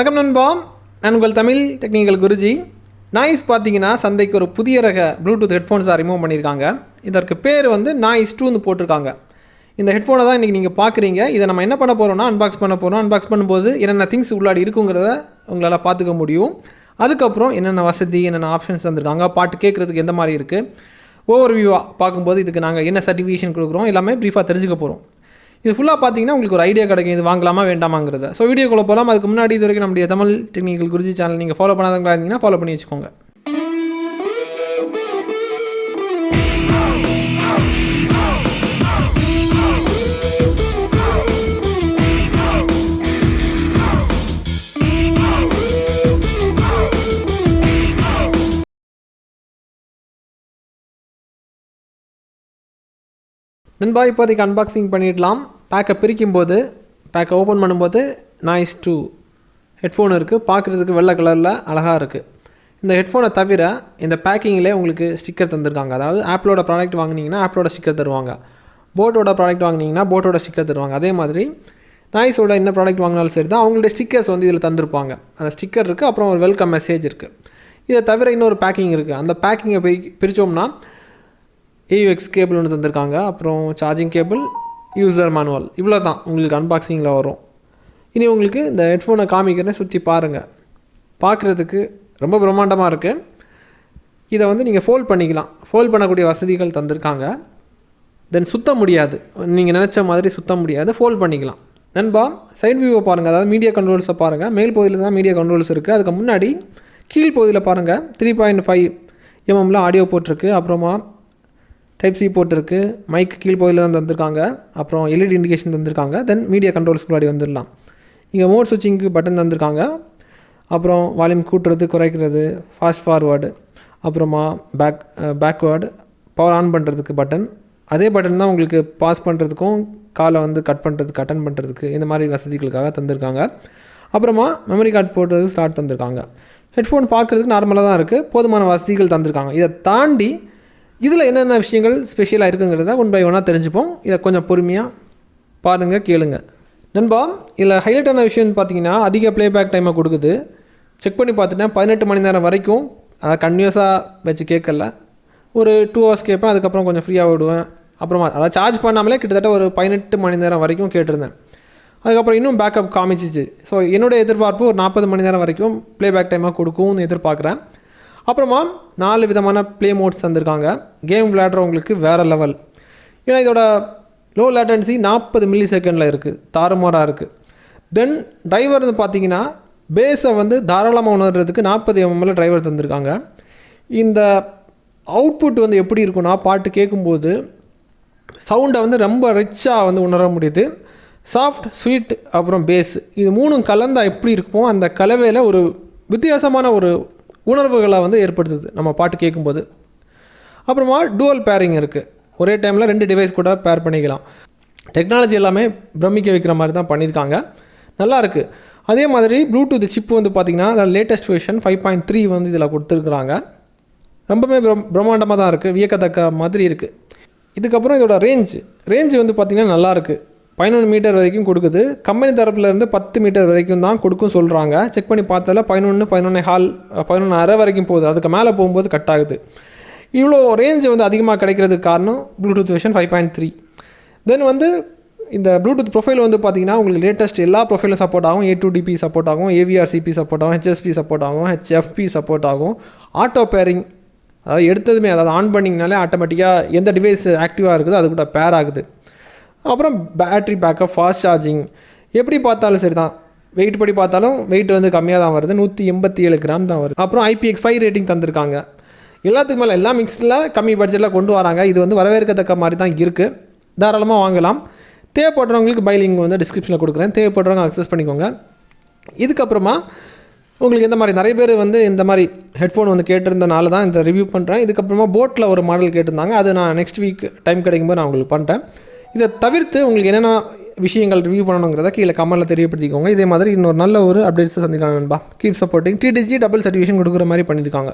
வணக்கம் நண்பா, நான் உங்கள் தமிழ் டெக்னிக்கல் குருஜி. நாய்ஸ் பார்த்தீங்கன்னா சந்தைக்கு ஒரு புதிய ரக ப்ளூடூத் ஹெட்ஃபோன்ஸாக ரிமூவ் பண்ணியிருக்காங்க. இதற்கு பேர் வந்து நாய்ஸ் 2ன்னு போட்டிருக்காங்க. இந்த ஹெட்ஃபோனை தான் இன்றைக்கி நீங்கள் பார்க்குறீங்க. இதை நம்ம என்ன பண்ண போகிறோம்னா அன்பாக்ஸ் பண்ண போகிறோம். அன்பாக்ஸ் பண்ணும்போது என்னென்ன திங்ஸ் உள்ளாடி இருக்குங்கிறத உங்களால் பார்த்துக்க முடியும். அதுக்கப்புறம் என்னென்ன வசதி, என்னென்ன ஆப்ஷன்ஸ் தந்திருக்காங்க, பாட்டு கேட்குறதுக்கு எந்த மாதிரி இருக்குது, ஓவர் வியூவாக பார்க்கும்போது இதுக்கு நாங்கள் என்ன சர்டிஃபிகேஷன் கொடுக்குறோம் எல்லாமே ப்ரீஃபாக தெரிஞ்சுக்க போகிறோம். இது ஃபுல்லாக பார்த்தீங்கன்னா உங்களுக்கு ஒரு ஐடியா கிடைக்கும், இது வாங்கலாமா வேண்டாமாங்கிறத. ஸோ வீடியோக்குள்ளே போகலாம். அதுக்கு முன்னாடி இது வரைக்கும் நம்முடைய தமிழ் டெக்னிக்கல் குருஜி சேனல் நீங்கள் ஃபாலோ பண்ணாதவங்களா இருந்தீங்கன்னா ஃபாலோ பண்ணி வச்சுக்கோங்க. நண்பா, இப்போதைக்கு அன்பாக்சிங் பண்ணிடலாம். பேக்கை பிரிக்கும்போது, பேக்கை ஓப்பன் பண்ணும்போது நாய்ஸ் 2 ஹெட்ஃபோன் இருக்குது. பார்க்குறதுக்கு வெள்ளை கலரில் அழகாக இருக்குது. இந்த ஹெட்ஃபோனை தவிர இந்த பேக்கிங்கில் உங்களுக்கு ஸ்டிக்கர் தந்திருக்காங்க. அதாவது ஆப்பிளோட ப்ராடக்ட் வாங்கினீங்கன்னா ஆப்பிளோட ஸ்டிக்கர் தருவாங்க, போட்டோட ப்ராடக்ட் வாங்கினீங்கன்னா போட்டோட ஸ்டிக்கர் தருவாங்க. அதே மாதிரி நாய்ஸோட என்ன ப்ராடக்ட் வாங்கினாலும் சரி தான் அவங்களுடைய ஸ்டிக்கர்ஸ் வந்து இதில் தந்திருப்பாங்க. அந்த ஸ்டிக்கர் இருக்குது, அப்புறம் ஒரு வெல்கம் மெசேஜ் இருக்குது. இதை தவிர இன்னொரு பேக்கிங் இருக்குது. அந்த பேக்கிங்கை பிரித்தோம்னா AUX கேபிள் ஒன்று தந்திருக்காங்க, அப்புறம் சார்ஜிங் கேபிள், யூசர் மேனுவல். இவ்வளோ தான் உங்களுக்கு அன்பாக்சிங்கில் வரும். இனி உங்களுக்கு இந்த ஹெட்ஃபோனை காமிக்கிறேன், சுற்றி பாருங்கள். பார்க்குறதுக்கு ரொம்ப பிரம்மாண்டமாக இருக்குது. இதை வந்து நீங்கள் ஃபோல்ட் பண்ணிக்கலாம். ஃபோல்ட் பண்ணக்கூடிய வசதிகள் தந்திருக்காங்க. தென் சுத்த முடியாது, நீங்கள் நினச்ச மாதிரி சுத்த முடியாது, ஃபோல்ட் பண்ணிக்கலாம். நண்பா, சைட் வியூவை பாருங்கள். அதாவது மீடியா கண்ட்ரோல்ஸை பாருங்கள். மேல் பகுதியில் தான் மீடியா கண்ட்ரோல்ஸ் இருக்குது. அதுக்கு முன்னாடி கீழ் பகுதியில் பாருங்கள், 3.5 mm ஆடியோ போட்டிருக்கு. அப்புறமா டைப்-C போட்டிருக்கு. மைக் கீழ் பகுதியில் தான் தந்திருக்காங்க. அப்புறம் LED இண்டிகேஷன் தந்திருக்காங்க. தென் மீடியா கண்ட்ரோல்ஸ்க்கு முன்னாடி வந்துடலாம். இங்கே மோட் ஸ்விட்சிங்க்கு பட்டன் தந்திருக்காங்க. அப்புறம் வால்யூம் கூட்டுறது, குறைக்கிறது, ஃபாஸ்ட் ஃபார்வேர்டு, அப்புறமா பேக்வேர்டு, பவர் ஆன் பண்ணுறதுக்கு பட்டன். அதே பட்டன் தான் உங்களுக்கு பாஸ் பண்ணுறதுக்கும், காலை வந்து கட் பண்ணுறதுக்கு, அட்டன் பண்ணுறதுக்கு, இந்த மாதிரி வசதிகளுக்காக தந்திருக்காங்க. அப்புறமா மெமரி கார்டு போடுறது ஸ்லாட் தந்திருக்காங்க. ஹெட்ஃபோன் பார்க்குறதுக்கு நார்மலாக தான் இருக்குது, போதுமான வசதிகள் தந்திருக்காங்க. இதை தாண்டி இதில் என்னென்ன விஷயங்கள் ஸ்பெஷலாக இருக்குங்கிறத 1 by 1 தெரிஞ்சுப்போம். இதை கொஞ்சம் பொறுமையாக பாருங்கள், கேளுங்க. நண்பா, இதில் ஹைலைட்டான விஷயம்னு பார்த்தீங்கன்னா அதிக ப்ளேபேக் டைமை கொடுக்குது. செக் பண்ணி பார்த்துட்டேன், 18 மணி நேரம் வரைக்கும் அதை கன்டினியூஸாக வச்சு கேட்கல. ஒரு 2 hours கேட்பேன், அதுக்கப்புறம் கொஞ்சம் ஃப்ரீயாக விடுவேன். அப்புறமா அதை சார்ஜ் பண்ணாமலே கிட்டத்தட்ட ஒரு 18 மணி நேரம் வரைக்கும் கேட்டிருந்தேன். அதுக்கப்புறம் இன்னும் பேக்கப் காமிச்சிச்சு. ஸோ என்னுடைய எதிர்பார்ப்பு ஒரு 40 மணி நேரம் வரைக்கும் ப்ளேபேக் டைமாக கொடுக்கும்னு எதிர்பார்க்குறேன். அப்புறமா 4 விதமான ப்ளே மோட்ஸ் தந்திருக்காங்க. கேம் விளையாடுறவங்களுக்கு வேறு லெவல். ஏன்னா இதோட லோ லேட்டன்சி 40 மில்லி செகண்டில் இருக்குது, தாறுமாறாக இருக்குது. தென் டிரைவர் வந்து பார்த்திங்கன்னா பேஸை வந்து தாராளமாக உணர்றதுக்கு 40 mm டிரைவர் தந்திருக்காங்க. இந்த அவுட்புட் வந்து எப்படி இருக்குன்னா, பாட்டு கேட்கும்போது சவுண்டை வந்து ரொம்ப ரிச்சாக வந்து உணர முடியுது. சாஃப்ட், ஸ்வீட், அப்புறம் பேஸ், இது 3ம் கலந்தால் எப்படி இருக்குமோ அந்த கலவையில் ஒரு வித்தியாசமான ஒரு உணர்வுகளை வந்து ஏற்படுத்துது நம்ம பாட்டு கேட்கும்போது. அப்புறமா டூவல் பேரிங் இருக்குது. ஒரே டைமில் 2 டிவைஸ் கூட பேர் பண்ணிக்கலாம். டெக்னாலஜி எல்லாமே பிரமிக்க வைக்கிற மாதிரி தான் பண்ணியிருக்காங்க, நல்லாயிருக்கு. அதே மாதிரி ப்ளூடூத் சிப்பு வந்து பார்த்திங்கன்னா அதில் லேட்டஸ்ட் வெர்ஷன் 5.3 வந்து இதில் கொடுத்துருக்குறாங்க. ரொம்பவே பிரம்மாண்டமாக தான் இருக்குது, வியக்கத்தக்க மாதிரி இருக்குது. இதுக்கப்புறம் இதோட ரேஞ்சு வந்து பார்த்திங்கன்னா நல்லாயிருக்கு. 11 மீட்டர் வரைக்கும் கொடுக்குது. கம்பெனி தரப்புலேருந்து 10 மீட்டர் வரைக்கும் தான் கொடுக்கும் சொல்கிறாங்க. செக் பண்ணி பார்த்தால 11, 11.5, 11.5 வரைக்கும் போகுது. அதுக்கு மேலே போகும்போது கட் ஆகுது. இவ்வளோ ரேஞ்சு வந்து அதிகமாக கிடைக்கிறதுக்கு காரணம் ப்ளூடூத் வெர்ஷன் 5.3. தென் வந்து இந்த ப்ளூடூத் ப்ரொஃபைல் வந்து பார்த்திங்கன்னா உங்களுக்கு லேட்டஸ்ட் எல்லா ப்ரொஃபைலும் சப்போர்ட் ஆகும். A2DP சப்போர்ட் ஆகும், AVRCP சப்போர்ட் ஆகும், HSP சப்போர்ட் ஆகும், HFP சப்போர்ட் ஆகும். ஆட்டோ பேரிங், அதாவது எடுத்ததுமே, அதாவது ஆன் பண்ணிங்கனாலே ஆட்டோமேட்டிக்காக எந்த டிவைஸ் ஆக்டிவாக இருக்குதோ அது கூட பேர் ஆகுது. அப்புறம் பேட்ரி பேக்கப், ஃபாஸ்ட் சார்ஜிங், எப்படி பார்த்தாலும் சரி தான். வெயிட் படி பார்த்தாலும் வெயிட் வந்து கம்மியாக தான் வருது, 187 கிராம் தான் வருது. அப்புறம் IPX5 ரேட்டிங் தந்திருக்காங்க. எல்லாத்துக்கு மேலே எல்லா மிக்ஸில் கம்மி பட்ஜெட்டில் கொண்டு வராங்க. இது வந்து வரவேற்கத்தக்க மாதிரி தான் இருக்குது, தாராளமாக வாங்கலாம். தேவைப்படுறவங்களுக்கு பை லிங்க் வந்து டிஸ்கிரிப்ஷனில் கொடுக்குறேன், தேவைப்படுறவங்க அக்சஸ் பண்ணிக்கோங்க. இதுக்கப்புறமா உங்களுக்கு இந்த மாதிரி நிறைய பேர் வந்து இந்த மாதிரி ஹெட்ஃபோன் வந்து கேட்டிருந்தனால தான் இந்த ரிவ்யூ பண்ணுறேன். இதுக்கப்புறமா போட்டில் ஒரு மாடல் கேட்டிருந்தாங்க, அது நான் நெக்ஸ்ட் வீக் டைம் கிடைக்கும்போது நான் உங்களுக்கு பண்ணுறேன். இதை தவிர்த்து உங்களுக்கு என்னென்ன விஷயங்கள் ரிவ்யூ பண்ணணுங்கிறத கீழே கமெண்ட்டில் தெரியப்படுத்திக்கோங்க. இதே மாதிரி இன்னொரு நல்ல ஒரு அப்டேட்ஸை சந்திக்கலாம் நண்பா. Keep supporting. TTG double certification கொடுக்குற மாதிரி பண்ணியிருக்காங்க.